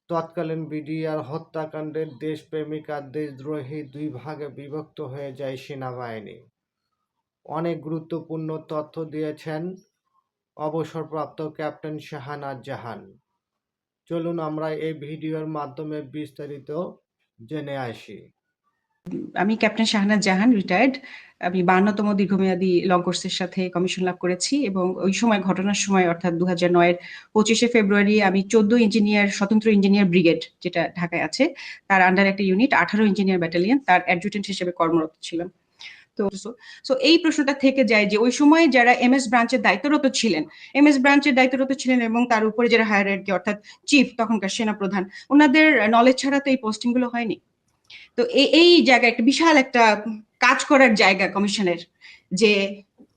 তৎকালীন বিডিআর হত্যাকাণ্ডের দেশপ্রেমিক আর দেশদ্রোহী দুই ভাগে বিভক্ত হয়ে যায় সেনাবাহিনী। অনেক গুরুত্বপূর্ণ তথ্য দিয়েছেন অবসরপ্রাপ্ত ক্যাপ্টেন শাহানাজ জাহান। চলুন আমরা এই ভিডিওর মাধ্যমে বিস্তারিত জেনে আসি। আমি ক্যাপ্টেন শাহানাজ জাহান, রিটায়ার্ড। আমি 52তম দীর্ঘমেয়াদী লং কোর্সের সাথে কমিশন লাভ করেছি এবং ওই সময় ঘটনার সময় অর্থাৎ 2009-এর 25শে ফেব্রুয়ারি আমি 14 ইঞ্জিনিয়ার স্বতন্ত্র ইঞ্জিনিয়ার ব্রিগেড, যেটা ঢাকায় আছে, তার আন্ডার একটা ইউনিট 18 ইঞ্জিনিয়ার ব্যাটালিয়ন, তার অ্যাডজুটেন্ট হিসেবে কর্মরত ছিলাম। তো এই প্রশ্নটা থেকে যায় যে ওই সময় যারা এমএস ব্রাঞ্চের দায়িত্বরত ছিলেন এবং তার উপরে যারা হায়ারার্কি অর্থাৎ চিফ, তখনকার সেনাপ্রধান, ওনাদের নলেজ ছাড়া তো এই পোস্টিং গুলো হয়নি। তো এই জায়গায় একটা বিশাল একটা কাজ করার জায়গা কমিশনের, যে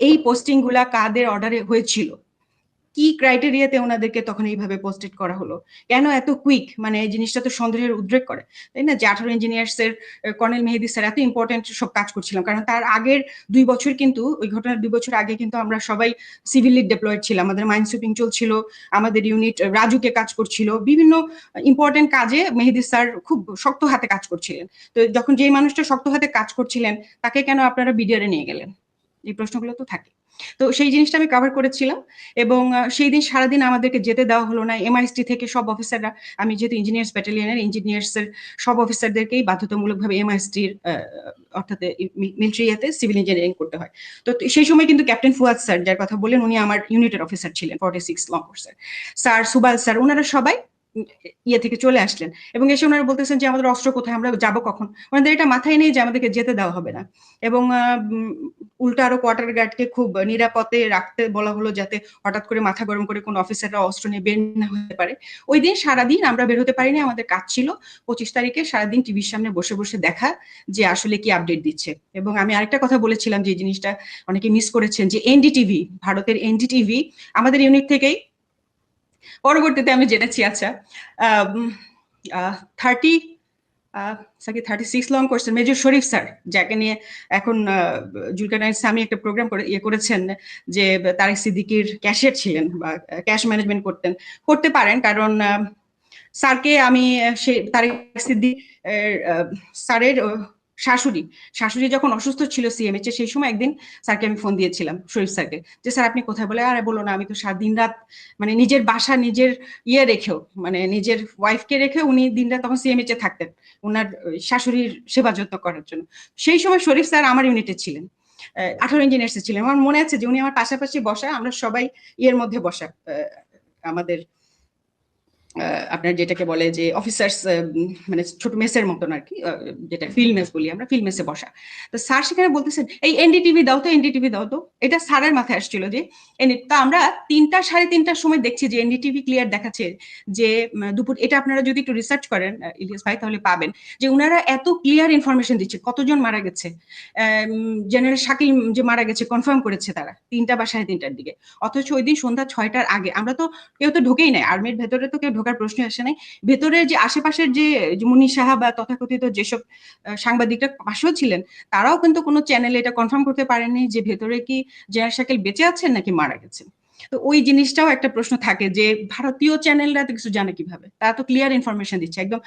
এই পোস্টিং গুলা কাদের অর্ডারে হয়েছিল, কি ক্রাইটেরিয়াতে ওনাদেরকে তখন এইভাবে পোস্টেড করা হলো, কেন এত কুইক, মানে এই জিনিসটা তো সন্দেহের উদ্রেক করে, তাই না? যে 18 ইঞ্জিনিয়ার্স এর কর্নেল মেহেদী স্যার এত ইম্পর্টেন্ট সব কাজ করছিলাম, কারণ তার আগের 2 বছর কিন্তু, ওই ঘটনার 2 বছর আগে কিন্তু আমরা সবাই সিভিলি ডিপ্লয়েড ছিলাম, আমাদের মাইন সুইপিং চলছিল, আমাদের ইউনিট রাজুকে কাজ করছিল, বিভিন্ন ইম্পর্টেন্ট কাজে মেহেদী স্যার খুব শক্ত হাতে কাজ করছিলেন। তো যখন যেই মানুষটা শক্ত হাতে কাজ করছিলেন তাকে কেন আপনারা বিডিআরে নিয়ে গেলেন, এই প্রশ্নগুলো তো থাকে। তো সেই জিনিসটা আমি কভার করেছিলাম এবং সেই দিন সারাদিন আমাদেরকে যেতে দেওয়া হলো না। এমআইএসটি থেকে সব অফিসাররা, আমি যেহেতু ইঞ্জিনিয়ার্স ব্যাটালিয়নের, ইঞ্জিনিয়ার্সের সব অফিসারদেরকেই বাধ্যতামূলকভাবে এমআইএসটির অর্থাৎ মিলিটারিতে সিভিল ইঞ্জিনিয়ারিং করতে হয়। তো সেই সময় কিন্তু ক্যাপ্টেন ফুয়াদ স্যার, যার কথা বললেন, উনি আমার ইউনিটের অফিসার ছিলেন, 46 লং কোর্সের স্যার, সুবাল স্যার, ওনারা সবাই ইয়ে থেকে চলে আসলেন এবং এসে ওনারা বলতেছেন যে আমাদের অস্ত্র কোথায়, আমরা যাবো কখন। ওনাদের এটা মাথায় নেই যে আমাদেরকে যেতে দেওয়া হবে না এবং উল্টা আরো কোয়ার্টার গার্ডকে খুব নিরাপদে রাখতে বলা হলো, যাতে হঠাৎ করে মাথা গরম করে কোনো অফিসাররা অস্ত্র নিয়ে বের না হতে পারে। ওই দিন সারাদিন আমরা বের হতে পারিনি, আমাদের কাজ ছিল 25 তারিখে সারাদিন টিভির সামনে বসে বসে দেখা যে আসলে কি আপডেট দিচ্ছে। এবং আমি আরেকটা কথা বলেছিলাম যে জিনিসটা অনেকে মিস করেছেন, যে এনডিটিভি, ভারতের এনডিটিভি আমাদের ইউনিট থেকেই, পরবর্তীতে আমি জেনেছি, আচ্ছা 36 লং কোর্সের মেজর শরীফ স্যার, যাকে নিয়ে এখন জুলকারনাইন সামি একটা প্রোগ্রাম করে করেছেন, যে তারেক সিদ্দিকীর ক্যাশিয়ার ছিলেন বা ক্যাশ ম্যানেজমেন্ট করতে পারেন, কারণ স্যারকে আমি তারেক সিদ্দিক স্যারের শাশুড়ি যখন অসুস্থ ছিল সিএমএইচ এ, সেই সময় একদিন স্যারকে আমি ফোন দিয়েছিলাম, শরীফ স্যারকে, যে স্যার আপনি কোথায়, বলে আরে বলো না, আমি তো দিন রাত, মানে নিজের বাসা নিজের রেখেও, মানে নিজের ওয়াইফকে রেখে উনি দিন রাত তখন সিএমএইচ এ থাকতেন ওনার শাশুড়ির সেবা যত্ন করার জন্য। সেই সময় শরীফ স্যার আমার ইউনিটে ছিলেন, 18 ইঞ্জিনিয়ার্স ছিলেন। আমার মনে আছে যে উনি আমার পাশাপাশি বসা, আমরা সবাই মধ্যে বসা, আমাদের আপনার যেটাকে বলে যে অফিসার্স, মানে ছোট মেসের মতন আর কি, যেটা ফিল্ড মেস বলি আমরা, ফিল্ড মেসে বসা। তো স্যার সেখানে বলতেছেন এই এনডিটিভি দাও তো। এটা স্যারের মাথায় আসছিল যে তা আমরা 3টা 3:30টার সময় দেখছি যে এনডিটিভি ক্লিয়ার দেখাচ্ছে যে দুপুর, এটা আপনারা যদি একটু রিসার্চ করেন ইলিয়াস ভাই তাহলে পাবেন যে উনারা এত ক্লিয়ার ইনফরমেশন দিচ্ছে কতজন মারা গেছে। জেনারেল শাকিল যে মারা গেছে কনফার্ম করেছে তারা 3টা বা 3:30টার দিকে, অথচ ওই দিন সন্ধ্যা 6টার আগে আমরা তো কেউ তো ঢুকেই নাই, আর্মির ভেতরে তো কেউ ঢোকার প্রশ্ন আসে নাই। ভেতরে যে আশেপাশের যে মুন্নি সাহা বা তথাকথিত যেসব সাংবাদিকরা পাশেও ছিলেন, তারাও কিন্তু কোনো চ্যানেলে এটা কনফার্ম করতে পারেনি যে ভেতরে কি জেনারেল শাকিল বেঁচে আছেন নাকি মারা গেছেন। তো ওই জিনিসটাও একটা প্রশ্ন থাকে যে ভারতীয় চ্যানেলরা তো কিছু জানে কিভাবে, তারা তো ক্লিয়ার ইনফরমেশন দিচ্ছে একদম,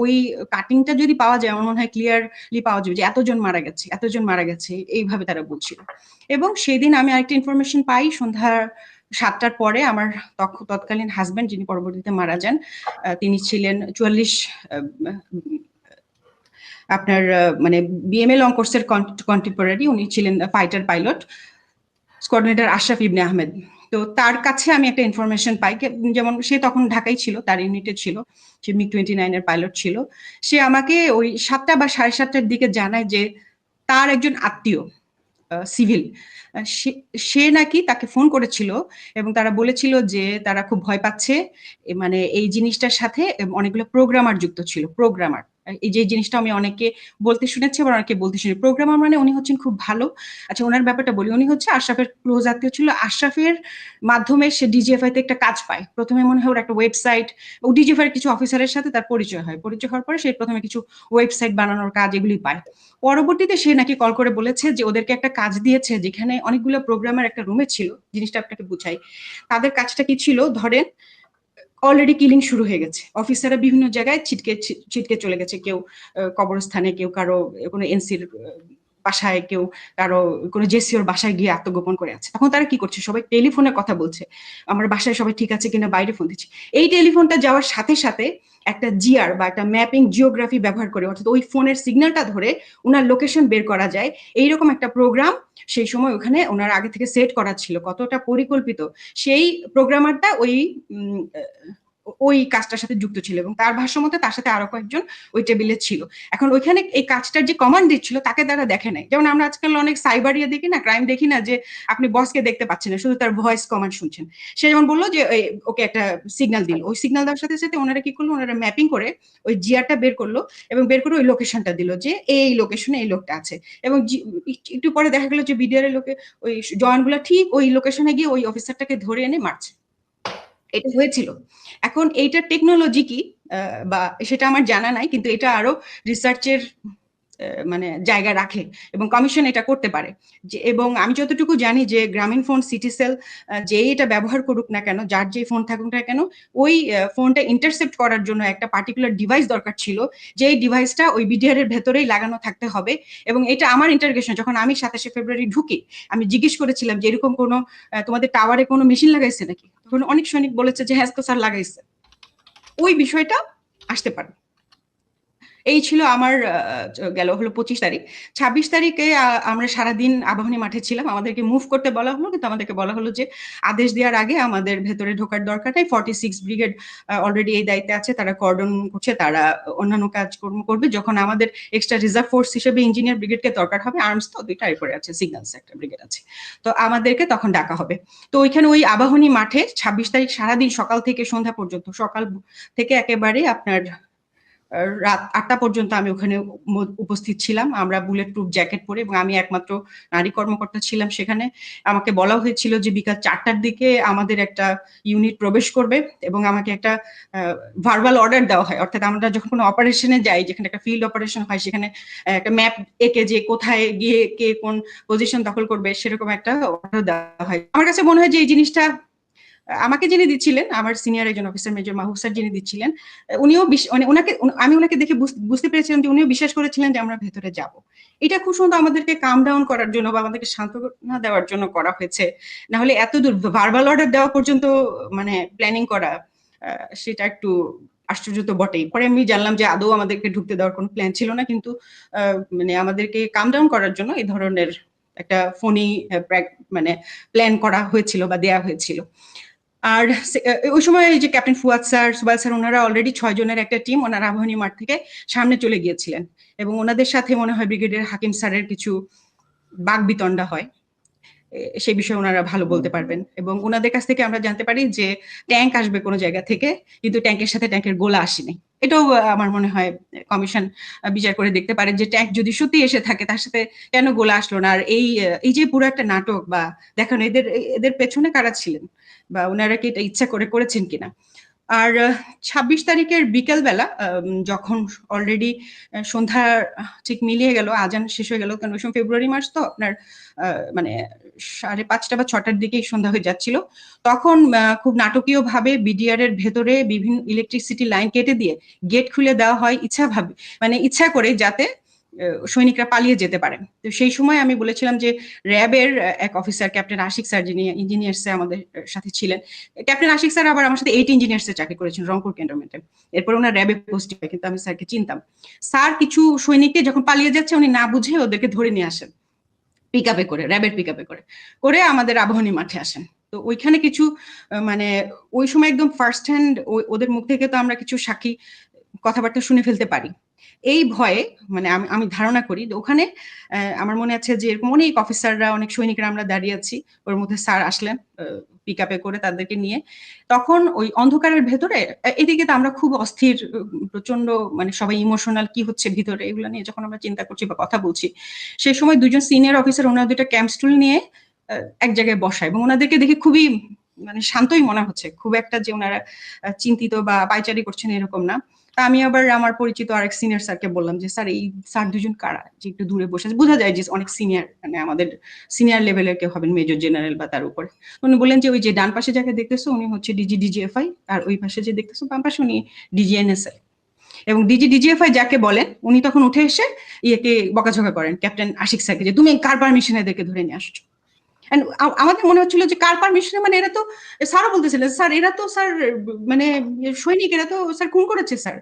ওই কাটিংটা যদি পাওয়া যায় আমার মনে হয় ক্লিয়ারলি পাওয়া যাবে যে এতজন মারা গেছে এইভাবে তারা বলছিল। এবং সেই দিন আমি আরেকটা ইনফরমেশন পাই সন্ধ্যা 7টার পরে, আমার তৎকালীন হাজবেন্ড, যিনি পরবর্তীতে মারা যান, তিনি ছিলেন 44 আপনার মানে বিএমএ লং কোর্সের কন্টেম্পোরারি, উনি ছিলেন ফাইটার পাইলট, কোঅর্ডিনেটর আশরাফ ইবনে আহমেদ। তো তার কাছে আমি একটা ইনফরমেশন পাই, যেমন সে তখন ঢাকায় ছিল, তার ইউনিটে ছিল, সে MiG-29 এর পাইলট ছিল। সে আমাকে ওই 7টা বা 7:30টার দিকে জানায় যে তার একজন আত্মীয় সিভিল, সে নাকি তাকে ফোন করেছিল এবং তারা বলেছিল যে তারা খুব ভয় পাচ্ছে, মানে এই জিনিসটার সাথে অনেকগুলো প্রোগ্রামার যুক্ত ছিল। প্রোগ্রামার, এই যে জিনিসটা আমি অনেকে বলতে শুনেছি, আবার অনেকে বলতে শুনি। প্রোগ্রামার মানে উনি হচ্ছেন খুব ভালো, আচ্ছা ওনার ব্যাপারটা বলি, উনি হচ্ছে আশরাফের ক্লোজ আত্মীয় ছিল। আশরাফের মাধ্যমে সে ডিজিএফআই তে একটা কাজ পায়, প্রথমে মনে হয় ওর একটা ওয়েবসাইট, ও ডিজিএফআই এর কিছু অফিসারের সাথে তার পরিচয় হওয়ার পরে সে প্রথমে কিছু ওয়েবসাইট বানানোর কাজ এগুলি পায়। পরবর্তীতে সে নাকি কল করে বলেছে যে ওদেরকে একটা কাজ দিয়েছে যেখানে অনেকগুলো প্রোগ্রামার একটা রুমে ছিল। জিনিসটা আপনাকে বুঝাই, তাদের কাজটা কি ছিল, ধরেন অলরেডি কিলিং শুরু হয়ে গেছে, অফিসাররা বিভিন্ন জায়গায় ছিটকে ছিটকে চলে গেছে, কেউ কবরস্থানে, কেউ কারো কোনো এনসির বাসায়, কেউ কারো কোনো জেসিওর বাসায় গিয়ে আত্মগোপন করে আছে। তখন তারা কি করছে, সবাই টেলিফোনে কথা বলছে, আমার বাসায় সবাই ঠিক আছে কিনা, বাইরে ফোন দিচ্ছে। এই টেলিফোনটা যাওয়ার সাথে সাথে একটা জিআর বা একটা ম্যাপিং জিওগ্রাফি ব্যবহার করে, অর্থাৎ ওই ফোনের সিগন্যালটা ধরে ওনার লোকেশন বের করা যায়, এইরকম একটা প্রোগ্রাম সেই সময় ওখানে ওনার আগে থেকে সেট করা ছিল। কতটা পরিকল্পিত, সেই প্রোগ্রামারটা ওই কাজটার সাথে যুক্ত ছিল, এবং তার ভাষ্য মতে তার সাথে আরো কয়েকজন ওই টেবিলে ছিল। এখন ওইখানে এই কাজটার যে কমান্ড দিচ্ছিল তাকে তারা দেখে নাই। যেমন আমরা আজকাল অনেক সাইবারিয়া দেখি না, ক্রাইম দেখি না, যে আপনি বসকে দেখতে পাচ্ছেন না, শুধু তার ভয়েস কমান্ড শুনছেন। সে যেমন বললো যে ওকে একটা সিগন্যাল দিল, ওই সিগন্যাল দেওয়ার সাথে সাথে ওনারা কি করলো, ওনারা ম্যাপিং করে ওই জিআরটা বের করলো এবং বের করে ওই লোকেশনটা দিল যে এই লোকেশনে এই লোকটা আছে। এবং একটু পরে দেখা গেল যে বিডিআর এর লোকে ওই জওয়ানগুলা ঠিক ওই লোকেশনে গিয়ে ওই অফিসারটাকে ধরে এনে মারছে। এটা হয়েছিল। এখন এইটার টেকনোলজি কি বা সেটা আমার জানা নাই, কিন্তু এটা আরো রিসার্চের মানে জায়গা রাখে এবং কমিশন এটা করতে পারে। এবং আমি যতটুকু জানি যে গ্রামীণ ফোন, সিটিসেল যে এটা ব্যবহার করুক না কেন, যার যে ফোন থাকুক না কেন, ওই ফোনটা ইন্টারসেপ্ট করার জন্য একটা পার্টিকুলার ডিভাইস দরকার ছিল, যে ডিভাইসটা ওই বিডিআর এর ভেতরেই লাগানো থাকতে হবে। এবং এটা আমার ইন্টারগেশন, যখন আমি 27শে ফেব্রুয়ারি ঢুকি, আমি জিজ্ঞেস করেছিলাম যে এরকম কোনো তোমাদের টাওয়ারে কোনো মেশিন লাগাইছে নাকি, তখন অনেক সৈনিক বলেছে যে হ্যাঁ স্যার লাগাইছে। ওই বিষয়টা আসতে পারে। এই ছিল আমার গেল হলো 25 তারিখ। 26 তারিখে আমরা সারাদিন আবাহনী মাঠে ছিলাম। আমাদেরকে মুভ করতে বলা হলো, কিন্তু আমাদেরকে বলা হলো যে আদেশ দেওয়ার আগে আমাদের ভেতরে ঢোকার দরকার নেই। 46 ব্রিগেড অলরেডি এই দায়িত্বে আছে, তারা কর্ডন করছে, তারা অন্যান্য কাজকর্ম করবে। যখন আমাদের এক্সট্রা রিজার্ভ ফোর্স হিসেবে ইঞ্জিনিয়ার ব্রিগেডকে দরকার হবে, আর্মস তো দুইটা এরপরে আছে, সিগন্যালস একটা ব্রিগেড আছে, তো আমাদেরকে তখন ডাকা হবে। তো ওইখানে ওই আবাহনী মাঠে 26 তারিখ সারাদিন সকাল থেকে সন্ধ্যা পর্যন্ত, সকাল থেকে একেবারে আপনার রাত 8টা পর্যন্ত আমি ওখানে উপস্থিত ছিলাম। আমরা বুলেট প্রুফ জ্যাকেট পরে, এবং আমি একমাত্র নারী কর্মকর্তা ছিলাম সেখানে। আমাকে বলা হয়েছিল যে বিকাল 4টার দিকে আমাদের একটা ইউনিট প্রবেশ করবে এবং আমাকে একটা ভার্বাল অর্ডার দেওয়া হয়, অর্থাৎ আমরা যখন কোনো অপারেশনে যাই, যেখানে একটা ফিল্ড অপারেশন হয়, সেখানে একটা ম্যাপ এঁকে যে কোথায় গিয়ে কে কোন পজিশন দখল করবে, সেরকম একটা অর্ডার দেওয়া হয়। আমার কাছে মনে হয় যে এই জিনিসটা আমাকে যিনি দিচ্ছিলেন, আমার সিনিয়র একজন অফিসার মেজর মাহবুব স্যার যিনি দিচ্ছিলেন, উনিও আমি ওনাকে দেখে বুঝতে পেরেছিলাম যে উনিও বিশ্বাস করেছিলেন যে আমরা ভেতরে যাব। এটা খুব সুন্দর আমাদেরকে কাম ডাউন করার জন্য বা আমাদেরকে সান্ত্বনা দেওয়ার জন্য করা হয়েছে। না হলে এত দূর ভার্বাল অর্ডার দেওয়া পর্যন্ত মানে প্ল্যানিং করা, সেটা একটু আশ্চর্য তো বটেই। পরে আমি জানলাম যে আদৌ আমাদেরকে ঢুকতে দেওয়ার কোনো প্ল্যান ছিল না, কিন্তু মানে আমাদেরকে কাম ডাউন করার জন্য এই ধরনের একটা ফোনি মানে প্ল্যান করা হয়েছিল বা দেয়া হয়েছিল। আর ওই সময় যে ক্যাপ্টেন ফুয়াদ স্যার, সুবাল স্যার, ওনারা অলরেডি 6 জনের একটা টিম ওনারা আবাহনী মাঠ থেকে সামনে চলে গিয়েছিলেন, এবং ওনাদের সাথে মনে হয় ব্রিগেডিয়ার হাকিম স্যারের কিছু বাকবিতণ্ডা হয়, সেই বিষয়ে ওনারা ভালো বলতে পারবেন। এবং ওনাদের কাছ থেকে আমরা জানতে পারি যে ট্যাঙ্ক আসবে কোনো জায়গা থেকে, কিন্তু ট্যাঙ্কের সাথে ট্যাঙ্কের গোলা আসেনি। এটাও আমার মনে হয় কমিশন বিচার করে দেখতে পারে যে ট্যাঙ্ক যদি সত্যি এসে থাকে, তার সাথে কেন গোলা আসলো না। আর এই যে পুরো একটা নাটক বা দেখেন, এদের পেছনে কারা ছিলেন, বা ওনারা কি এটা ইচ্ছা করে করেছেন কিনা। আর 26 তারিখের বিকেল বেলা যখন অলরেডি সন্ধ্যা ঠিক মিলিয়ে গেল, আজান শেষ হয়ে গেল, কারণ ওই সময় ফেব্রুয়ারি মাস তো আপনার মানে 5:30 বা 6টার দিকেই সন্ধ্যা হয়ে যাচ্ছিল, তখন খুব নাটকীয় ভাবে বিডিআর এর ভেতরে বিভিন্ন ইলেকট্রিসিটি লাইন কেটে দিয়ে গেট খুলে দেওয়া হয় মানে ইচ্ছা করে, যাতে সৈনিকরা পালিয়ে যেতে পারে। তো সেই সময় আমি বলেছিলাম যে র্যাবের এক অফিসার ক্যাপ্টেন আশিক স্যার, যিনি ইঞ্জিনিয়ার্সে আমাদের সাথে ছিলেন, ক্যাপ্টেন আশিক স্যার আবার আমার সাথে 8 ইঞ্জিনিয়ার্সে চাকরি করেছেন রংপুর ক্যান্টনমেন্টে, এরপর ওনার র্যাবে পোস্টিং হয়, কিন্তু আমি স্যারকে চিনতাম। স্যার কিছু সৈনিককে যখন পালিয়ে যাচ্ছে উনি না বুঝে ওদেরকে ধরে নিয়ে আসেন পিক আপে করে, র্যাবের পিক আপে করে করে আমাদের আবাহনী মাঠে আসেন। তো ওইখানে কিছু মানে ওই সময় একদম ফার্স্ট হ্যান্ড ওদের মুখ থেকে তো আমরা কিছু সাক্ষী কথাবার্তা শুনে ফেলতে পারি। এই ভয়ে মানে আমি ধারণা করি যে ওখানে আমার মনে আছে যে এরকম অনেক অফিসাররা, অনেক সৈনিকরা আমরা দাঁড়িয়ে আছি, ওর মধ্যে স্যার আসলেন পিক আপে করে তাদেরকে নিয়ে। তখন ওই অন্ধকারের ভেতরে এদিকে তো আমরা খুব অস্থির, প্রচন্ড মানে সবাই ইমোশনাল, কি হচ্ছে ভিতরে এগুলো নিয়ে যখন আমরা চিন্তা করছি বা কথা বলছি, সেই সময় দুজন সিনিয়র অফিসার ওনারা দুটো ক্যাম্প স্টুল নিয়ে এক জায়গায় বসায়, এবং ওনাদেরকে দেখে খুবই মানে শান্তই মনে হচ্ছে, খুব একটা যে ওনারা চিন্তিত বা পায়চারি করছেন এরকম না। আমি আবার আমার পরিচিত আরেক সিনিয়র স্যারকে বললাম যে স্যার এই স্যার দুজন কারা যে একটু দূরে বসে আছে, বোঝা যায় যে অনেক সিনিয়র, মানে আমাদের সিনিয়র লেভেলের কেউ হবেন, মেজর জেনারেল বা তার উপরে। উনি বললেন যে ওই যে ডান পাশে যাকে দেখতেছো উনি হচ্ছে ডিজিএফআই, আর ওই পাশে যে দেখতেছো বাম পাশে উনি ডিজিএনএসএল। এবং ডিজিএফআই যাকে বলেন উনি তখন উঠে এসে ইয়েকে বকাঝকা করেন ক্যাপ্টেন আশিক স্যারকে যে তুমি কার পারমিশনে এদেরকে ধরে নিয়ে আসছো। আমাদের মনে হচ্ছিল যে কার পারমিশনে, মানে এরা তো, স্যারও বলতেছিলেন স্যার এরা তো স্যার মানে সৈনিক, এরা তো স্যার খুন করেছে স্যার,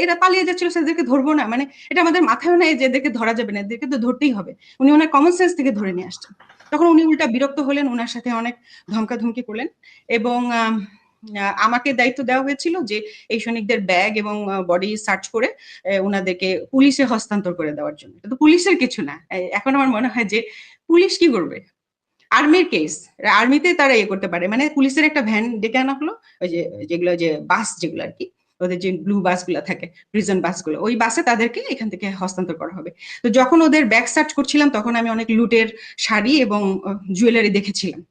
এরা পালিয়ে যাচ্ছিল স্যার, এদেরকে ধরবো না, মানে এটা আমাদের মাথায় নেই যে এদেরকে ধরা যাবে না, এদেরকে তো ধরতেই হবে। উনি ওনার কমন সেন্স থেকে ধরে নিয়ে আসছেন। তখন উনি উল্টা বিরক্ত হলেন, ওনার সাথে অনেক ধমকাধমকি করলেন এবং আমাকে দায়িত্ব দেওয়া হয়েছিল যে এই সৈনিকদের ব্যাগ এবং বডি সার্চ করে ওনাদেরকে পুলিশে হস্তান্তর করে দেওয়ার জন্য। তো পুলিশের কিছু না, এখন আমার মনে হয় যে পুলিশ কি করবে, আর্মির কেস, আর্মিতে তারা ইয়ে করতে পারে, মানে পুলিশের একটা ভ্যান ডেকে আনা হলো, ওই যে যেগুলো যে বাস যেগুলো আর কি, ওদের যে ব্লু বাসগুলো থাকে, প্রিজন বাসগুলো, ওই বাসে তাদেরকে এখান থেকে হস্তান্তর করা হবে। তো যখন ওদের ব্যাগ সার্চ করছিলাম তখন আমি অনেক লুটের শাড়ি এবং জুয়েলারি দেখেছিলাম,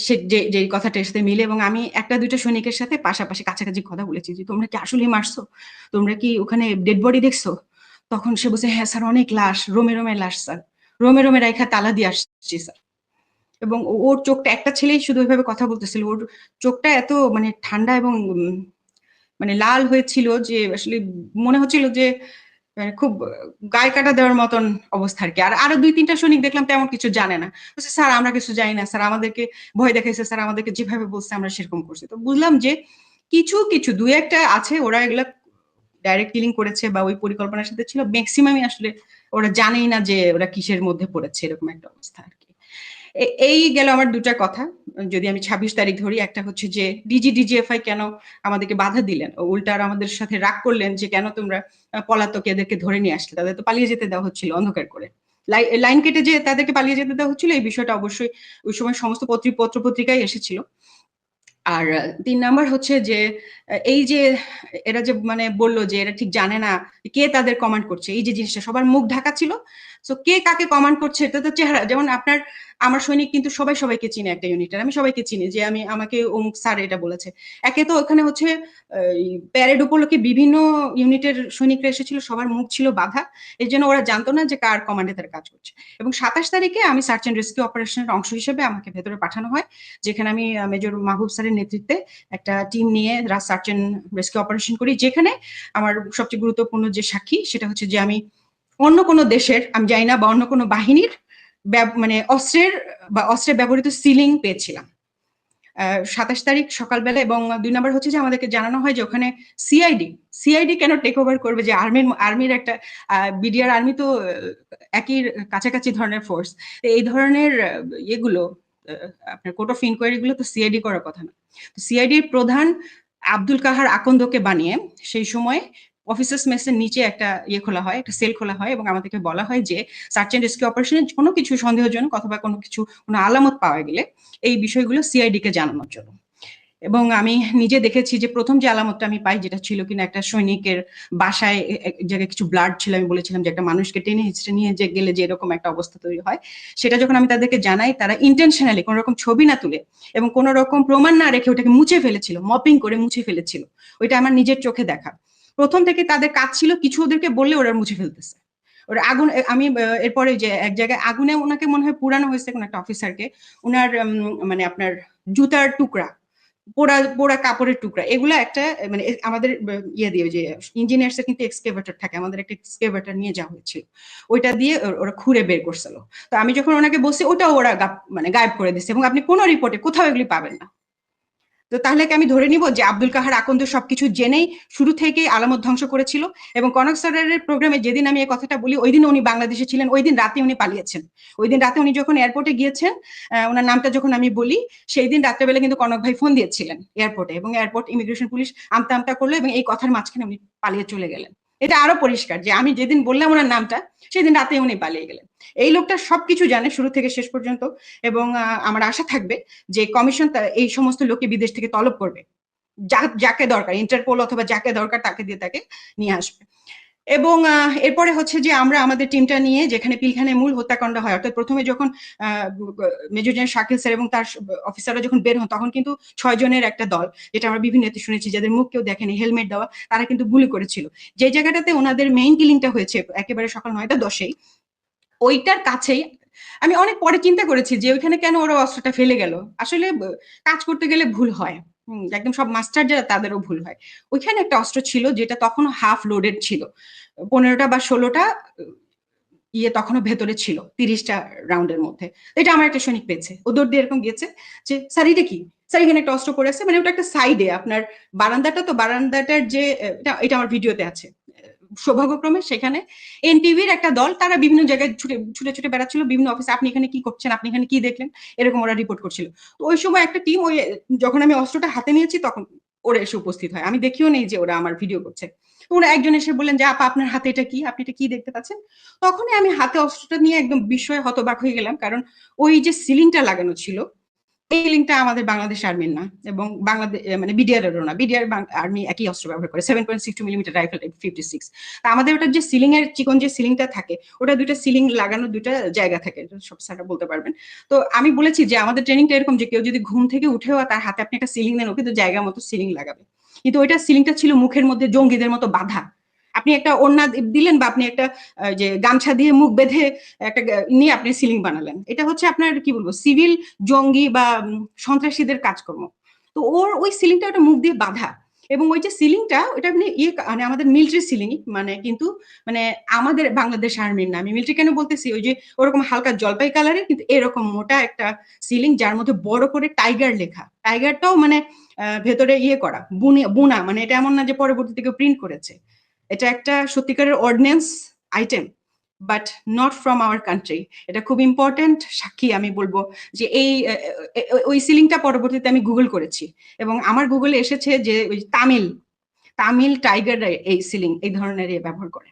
সে যে কথাটা সাথে মিলে, এবং আমি একটা দুইটা সৈনিকের সাথে পাশাপাশি কাছাকাছি কথা বলেছি যে তোমরা কি আসলেই মারছো, তোমরা কি ওখানে ডেড বডি দেখছো? তখন সে বলছে হ্যাঁ স্যার অনেক লাশ, রোমে রোমে লাশ স্যার, রোমে রোমে রাইখা তালা দিয়ে আসছি স্যার। এবং ওর চোখটা, একটা ছেলেই শুধু ওইভাবে কথা বলতেছিল, ওর চোখটা এত মানে ঠান্ডা এবং মানে লাল হয়েছিল যে আসলে মনে হচ্ছিল যে খুব গায়ে কাটা দেওয়ার মতন অবস্থা আর কি। আর আরো দুই তিনটা সৈনিক দেখলাম তেমন কিছু জানে না, বলছে স্যার আমরা কিছু জানি না স্যার, আমাদেরকে ভয় দেখাইছে স্যার, আমাদেরকে যেভাবে বলছে আমরা সেরকম করছি। তো বুঝলাম যে কিছু কিছু দুই একটা আছে ওরা এগুলা ডাইরেক্ট কিলিং করেছে বা ওই পরিকল্পনার সাথে ছিল, ম্যাক্সিমামই আসলে ওরা জানেই না যে ওরা কিসের মধ্যে পড়েছে, এরকম একটা অবস্থা আর কি। এই গেল আমার দুটা কথা। যদি আমি 26 তারিখ ধরি, একটা হচ্ছে যে ডিজিএফআই কেন আমাদেরকে বাধা দিলেন, উল্টা আর আমাদের সাথে রাগ করলেন যে কেন তোমরা পলাতক এদেরকে ধরে নিয়ে আসলে, তাদের তো পালিয়ে যেতে দেওয়া হচ্ছিল অন্ধকার করে, লাইন কেটে যে তাদেরকে পালিয়ে যেতে দেওয়া হচ্ছিল, এই বিষয়টা অবশ্যই ওই সময় সমস্ত পত্র পত্রিকায় এসেছিল। আর 3 নাম্বার হচ্ছে যে এই যে এরা যে মানে বললো যে এরা ঠিক জানে না কে তাদের কমান্ড করছে, এই যে জিনিসটা সবার মুখ ঢাকা ছিল, সো কে কাকে কমান্ড করছে এটা তো চেহারা, যেমন আপনার আমার সৈনিক কিন্তু সবাই সবাইকে চিনে, একটা ইউনিটের আমি সবাইকে চিনি যে আমি আমাকে অমুক স্যার এটা বলেছে। একে তো ওখানে হচ্ছে প্যারেড উপলক্ষে বিভিন্ন ইউনিটের সৈনিকরা এসেছিল, সবার মুখ ছিল বাধা, এই জন্য ওরা জানতো না যে কার কমান্ডে তারা কাজ করছে। এবং 27 তারিখে আমি সার্চ এন্ড রেস্কিউ অপারেশনের অংশ হিসেবে আমাকে ভেতরে পাঠানো হয়, যেখানে আমি মেজর মাহবুব স্যারের নেতৃত্বে একটা টিম নিয়ে সার্চ এন্ড রেস্কিউ অপারেশন করি, যেখানে আমার সবচেয়ে গুরুত্বপূর্ণ যে সাক্ষী সেটা হচ্ছে যে আমি অন্য কোনো দেশের আমি জানি না বা অন্য কোনো বাহিনীর মানে অস্ত্রের ব্যবহৃত সিলিং পেয়েছিলাম 27 তারিখ সকালবেলা। এবং 2 নাম্বার হচ্ছে যে আমাদেরকে জানানো হয় যে ওখানে সিআইডি কেন টেক ওভার করবে, যে আর্মির একটা বিডিআর আর্মি তো একই কাছাকাছি ধরনের ফোর্স, এই ধরনের এগুলো আপনার কোর্ট অফ ইনকোয়ারি গুলো তো সিআইডি করার কথা না। তো সিআইডির প্রধান আব্দুল কাহার আকন্দকে বানিয়ে সেই সময় অফিসার্স মেসের নিচে একটা খোলা হয়, একটা সেল খোলা হয়, এবং আমাদেরকে বলা হয় যে সার্চ এন্ড রেস্কিউ অপারেশনের কোনো কিছু সন্দেহজনক অথবা কোনো আলামত পাওয়া গেলে এই বিষয়গুলো সিআইডি কে জানানোর জন্য। এবং আমি নিজে দেখেছি যে প্রথম যে আলামতটা আমি পাই, যেটা ছিল কিনা একটা সৈনিকের বাসায় এক জায়গায় কিছু ব্লাড ছিল, আমি বলেছিলাম যে একটা মানুষকে টেনে হিচড়ে নিয়ে যে গেলে যে এরকম একটা অবস্থা তৈরি হয়, সেটা যখন আমি তাদেরকে জানাই, তারা ইন্টেনশনালি কোনো রকম ছবি না তুলে এবং কোনো রকম প্রমাণ না রেখে ওটাকে মুছে ফেলেছিল, মপিং করে মুছে ফেলেছিল। ওইটা আমার নিজের চোখে দেখা। প্রথম থেকে তাদের কাজ ছিল কিছু ওদেরকে বললে ওরা মুছে ফেলতেছে। ওরা আগুন, আমি এরপরে যে এক জায়গায় আগুনে ওনাকে মনে হয় পুরানো হয়েছে কোন একটা অফিসারকে, ওনার মানে আপনার জুতার টুকরা, পোড়া পোড়া কাপড়ের টুকরা, এগুলো একটা মানে আমাদের দিয়ে যে ইঞ্জিনিয়ার্স এর কিন্তু এক্সকেভেটর থাকে, আমাদের একটা এক্সকেভেটর নিয়ে যাওয়া হয়েছিল, ওইটা দিয়ে ওরা খুঁড়ে বের করছিল। তো আমি যখন ওনাকে বলছি ওটা ওরা মানে গায়েব করে দিচ্ছে, এবং আপনি কোনো রিপোর্টে কোথাও এগুলি পাবেন না। তো তাহলে কি আমি ধরে নিব যে আব্দুল কাহার আকন্দ সবকিছু জেনেই শুরু থেকে আলামত ধ্বংস করেছিল? এবং কনক স্যারের প্রোগ্রামে যেদিন আমি এই কথাটা বলি ওই দিন উনি বাংলাদেশে ছিলেন, ওই দিন রাতে উনি পালিয়েছেন। ওই দিন রাতে উনি যখন এয়ারপোর্টে গিয়েছেন, ওনার নামটা যখন আমি বলি, সেই দিন রাত্রেবেলা কিন্তু কনক ভাই ফোন দিয়েছিলেন এয়ারপোর্টে, এবং এয়ারপোর্ট ইমিগ্রেশন পুলিশ আমতা আমতা করলো এবং এই কথার মাঝখানে উনি পালিয়ে চলে গেলেন। এটা আরো পরিষ্কার যে আমি যেদিন বললাম ওনার নামটা সেদিন রাতে উনি পালিয়ে গেলেন। এই লোকটা সবকিছু জানে শুরু থেকে শেষ পর্যন্ত, এবং আমার আশা থাকবে যে কমিশন এই সমস্ত লোককে বিদেশ থেকে তলব করবে, যাকে দরকার, ইন্টারপোল অথবা যাকে দরকার তাকে দিয়ে তাকে নিয়ে আসবে। এবং এরপরে হচ্ছে যে আমরা আমাদের টিমটা নিয়ে যেখানে পিলখানায় মূল হত্যাকাণ্ড হয়, অর্থাৎ প্রথমে যখন মেজর জেনারেল শাকিল স্যার এবং তার অফিসাররা যখন বের হন, তখন কিন্তু 6 জনের একটা দল, যেটা আমরা বিভিন্ন এতে শুনেছি, যাদের মুখ কেউ দেখেনি, হেলমেট দেওয়া, তারা কিন্তু গুলি করেছিল। যে জায়গাটাতে ওনাদের মেইন কিলিংটা হয়েছে একেবারে সকাল 9টা 10-এ, ওইটার কাছেই আমি অনেক পরে চিন্তা করেছি যে ওইখানে কেন ওরা অস্ত্রটা ফেলে গেল। আসলে কাজ করতে গেলে ভুল হয়, একদম সব মাস্টার যারা তাদেরও ভুল হয়। ওইখানে একটা অস্ত্র ছিল যেটা তখনও হাফ লোডেড ছিল, 15টা বা 16টা ইয়ে তখনও ভেতরে ছিল 30টা রাউন্ডের মধ্যে। এটা আমার একটা সৈনিক পেয়েছে, ও দৌড় দিয়ে এরকম গিয়েছে যে স্যার এটা কি, স্যার এখানে একটা অস্ত্র পড়ে আছে, মানে ওটা একটা সাইডে আপনার বারান্দাটা, তো বারান্দাটার যে এটা আমার ভিডিওতে আছে। সৌভাগ্যক্রমে সেখানে এনটিভির একটা দল, তারা বিভিন্ন জায়গায় ছুটে ছুটে ছুটে বেড়াচ্ছিল, বিভিন্ন অফিসে, আপনি এখানে কি করছেন, আপনি এখানে কি দেখলেন, এরকম ওরা রিপোর্ট করছিল। তো ওই সময় একটা টিম, ওই যখন আমি অস্ত্রটা হাতে নিয়েছি তখন ওরা এসে উপস্থিত হয়, আমি দেখিও নেই যে ওরা আমার ভিডিও করছে। তো ওরা একজন এসে বললেন যে আপা আপনার হাতে এটা কি, আপনি এটা কি দেখতে পাচ্ছেন। তখনই আমি হাতে অস্ত্রটা নিয়ে একদম বিস্ময়ে হতবাক হয়ে গেলাম, কারণ ওই যে সিলিংটা লাগানো ছিল, এই লিঙ্কটা আমাদের বাংলাদেশ আর্মির না, এবং বাংলাদেশ মানে বিডিআর এরও না। বিডিআর আর্মি একই অস্ত্র ব্যবহার করে, 7.62 মিলিমিটার রাইফেল 56। আমাদের ওটা যে সিলিং এর চিকন যে সিলিংটা থাকে, ওটা দুইটা সিলিং লাগানো, দুইটা জায়গা থাকে, সব স্যাররা বলতে পারবেন। তো আমি বলেছি যে আমাদের ট্রেনিংটা এরকম যে কেউ যদি ঘুম থেকে উঠেও তার হাতে আপনি একটা সিলিং দেন, ওকে তো জায়গা মতো সিলিং লাগাবে। কিন্তু ওইটা সিলিংটা ছিল মুখের মধ্যে জঙ্গিদের মতো বাঁধা। আপনি একটা ওড়না দিলেন বা আপনি একটা যে গামছা দিয়ে মুখ বেঁধে একটা নিয়ে আপনি সিলিং বানালেন, এটা হচ্ছে আপনার কি বলবো সিভিল জঙ্গি বা সন্ত্রাসীদের কাজকর্ম। তো ওর ওই সিলিংটা ওটা মুখ দিয়ে বাঁধা, এবং ওই যে সিলিংটা ওটা মানে ইয়ে মানে আমাদের মিলিটারি সিলিং, মানে কিন্তু মানে আমাদের বাংলাদেশ আর্মির না। আমি মিলিটারি কেন বলতেছি, ওই যে ওরকম হালকা জলপাই কালারের কিন্তু এরকম মোটা একটা সিলিং, যার মধ্যে বড় করে টাইগার লেখা, টাইগারটাও মানে ভেতরে ইয়ে করা বুনা, মানে এটা এমন না যে পরবর্তীতে কেউ প্রিন্ট করেছে। এটা একটা সত্যিকারের ordinance item, but not from our country. এটা খুব ইম্পর্টেন্ট সাক্ষী আমি বলবো যে এই ওই সিলিংটা পরবর্তীতে আমি গুগল করেছি, এবং আমার গুগলে এসেছে যে ওই তামিল তামিল টাইগার এই সিলিং এই ধরনের ব্যবহার করে।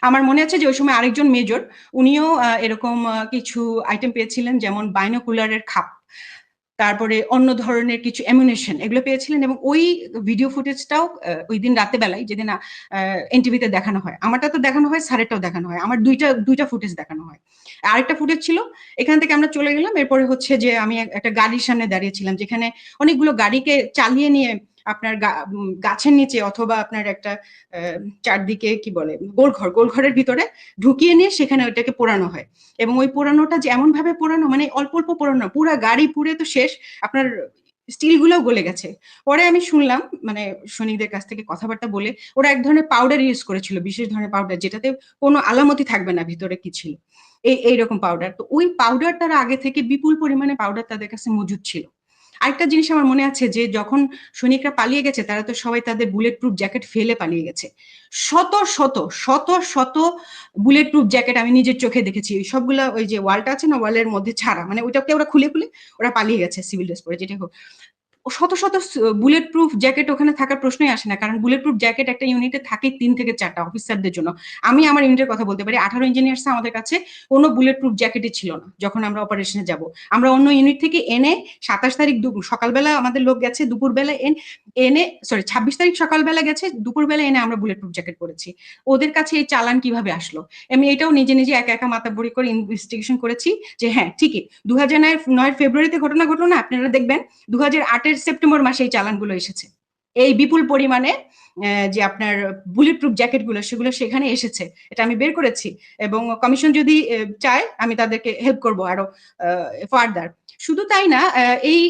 আমার মনে আছে যে ওই সময় আরেকজন মেজর, উনিও এরকম কিছু আইটেম পেয়েছিলেন, যেমন বাইনোকুলারের খাপ, তারপরে অন্য ধরনের কিছু অ্যামুনেশন, এগুলো পেয়েছিলেন। এবং ওই ভিডিও ফুটেজটাও ওই দিন রাতে বেলায়, যেদিন এনটিভিতে দেখানো হয়, আমারটা তো দেখানো হয়, স্যারেরটাও দেখানো হয়, আমার দুইটা দুইটা ফুটেজ দেখানো হয়। আরেকটা ফুটেজ ছিল, এখান থেকে আমরা চলে গেলাম, এরপরে হচ্ছে যে আমি একটা গাড়ির সামনে দাঁড়িয়েছিলাম, যেখানে অনেকগুলো গাড়িকে চালিয়ে নিয়ে আপনার গাছের নিচে অথবা আপনার একটা চারদিকে কি বলে গোলঘরের ভিতরে ঢুকিয়ে নিয়ে সেখানে ওইটাকে পোড়ানো হয়। এবং ওই পোড়ানোটা যে এমন ভাবে পোড়ানো, মানে অল্প অল্প পোড়ানো, পুরা গাড়ি পুড়ে তো শেষ, আপনার স্টিল গুলোও গলে গেছে। পরে আমি শুনলাম, মানে সৈনিকদের কাছ থেকে কথাবার্তা বলে, ওরা এক ধরনের পাউডার ইউজ করেছিল, বিশেষ ধরনের পাউডার, যেটাতে কোনো আলামতি থাকবে না ভিতরে কি ছিল, এইরকম পাউডার। তো ওই পাউডার তারা আগে থেকে বিপুল পরিমাণে পাউডার তাদের কাছে মজুদ ছিল। আরেকটা জিনিস আমার মনে আছে যে যখন সৈনিকরা পালিয়ে গেছে, তারা তো সবাই তাদের বুলেট প্রুফ জ্যাকেট ফেলে পালিয়ে গেছে। শত শত শত শত বুলেট প্রুফ জ্যাকেট আমি নিজের চোখে দেখেছি, সবগুলা ওই যে ওয়ালটা আছে না, ওয়ালের মধ্যে ছাড়া, মানে ওইটাকে ওরা খুলে খুলে ওরা পালিয়ে গেছে সিভিল ড্রেস পরে, যেটা হোক। শত শত বুলেট প্রুফ জ্যাকেট ওখানে থাকার প্রশ্নই আসে না, কারণ বুলেট প্রুফ জ্যাকেট একটা ইউনিটে থাকে 3 থেকে 4টা অফিসারদের জন্য। আমি আমার ইউনিটের কথা বলতে পারি, 18 ইঞ্জিনিয়ার্স আমাদের কাছে কোনো বুলেট প্রুফ জ্যাকেটই ছিল না যখন আমরা অপারেশনে যাব। আমরা অন্য ইউনিট থেকে এনে 27 তারিখ সকালবেলা আমাদের লোক গেছে, দুপুরবেলা এনে 26 তারিখ সকালবেলা গেছে, দুপুরবেলা এনে আমরা বুলেট প্রুফ জ্যাকেট পরেছি। ওদের কাছে এই চালান কিভাবে আসলো? আমি এটাও নিজে নিজে একা একা মাথাবড়ি করে ইনভেস্টিগেশন করেছি যে হ্যাঁ ঠিকই 2009 ফেব্রুয়ারিতে ঘটনা ঘটলো না, আপনারা দেখবেন 2008 সেপ্টেম্বর মাসে এই চালানগুলো এসেছে, এই বিপুল পরিমাণে যে আপনার বুলেট প্রুফ জ্যাকেট গুলো সেগুলো সেখানে এসেছে, এটা আমি বের করেছি। এবং কমিশন যদি চায় আমি তাদেরকে হেল্প করবো আরো ফার্দার। শুধু তাই না, এই